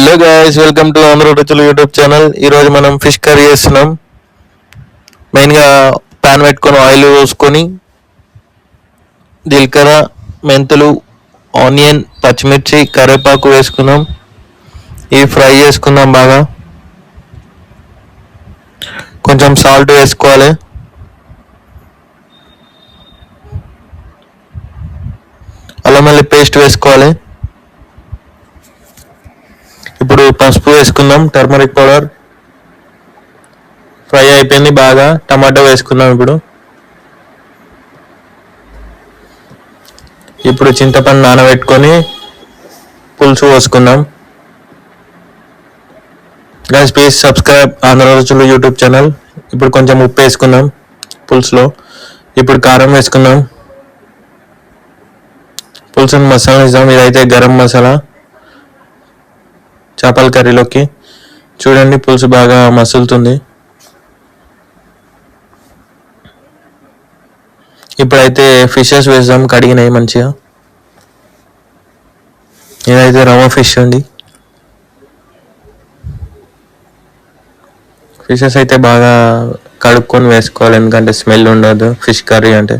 Hello guys, welcome to Andhra రుచులు YouTube channel. ఈరోజు మనం ఫిష్ కర్రీ చేస్తున్నాం. మెయిన్గా ప్యాన్ పెట్టుకొని ఆయిల్ పోసుకొని జీలకర్ర, మెంతులు, ఆనియన్, పచ్చిమిర్చి, కరివేపాకు వేసుకుందాం. ఇవి ఫ్రై చేసుకుందాం బాగా. కొంచెం సాల్ట్ వేసుకోవాలి. అల్లం వెల్లుల్లి పేస్ట్ వేసుకోవాలి. ఇప్పుడు పసుపు వేసుకుందాం, టర్మరిక్ పౌడర్. ఫ్రై అయిపోయింది బాగా. టమాటో వేసుకుందాం. ఇప్పుడు చింతపండు నానబెట్టుకొని పులుసు పోసుకుందాం. గైస్, ప్లీజ్ సబ్స్క్రైబ్ ఆంధ్ర రుచులు యూట్యూబ్ ఛానల్. ఇప్పుడు కొంచెం ఉప్పు వేసుకుందాం పులుసులో. ఇప్పుడు కారం వేసుకుందాం. పులుసుని మసాలా ఇద్దాం. ఇదైతే గరం మసాలా చేపల కర్రీలోకి. చూడండి, పులుసు బాగా మసులుతుంది. ఇప్పుడైతే ఫిషెస్ వేద్దాం, కడిగినాయి మంచిగా. ఇదైతే రవ్వ ఫిష్ ఉంది. ఫిషెస్ అయితే బాగా కడుక్కొని వేసుకోవాలి, ఎందుకంటే స్మెల్ ఉండదు. ఫిష్ కర్రీ అంటే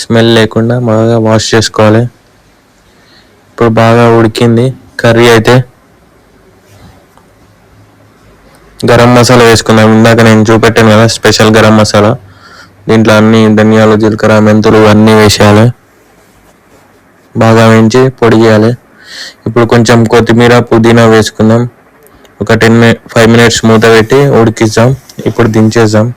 స్మెల్ లేకుండా బాగా వాష్ చేసుకోవాలి. ఇప్పుడు బాగా ఉడికింది కర్రీ అయితే. గరం మసాలా వేసుకుందాం. ఇందాక నేను చూపెట్టాను కదా, స్పెషల్ గరం మసాలా. దీంట్లో అన్ని ధనియాలు, జీలకర్ర, మెంతులు అన్నీ వేసేయాలి. బాగా వేయించి పొడి చేయాలి. ఇప్పుడు కొంచెం కొత్తిమీర, పుదీనా వేసుకుందాం. ఒక 5 minutes మూత పెట్టి ఉడికిద్దాం. ఇప్పుడు దించేద్దాం.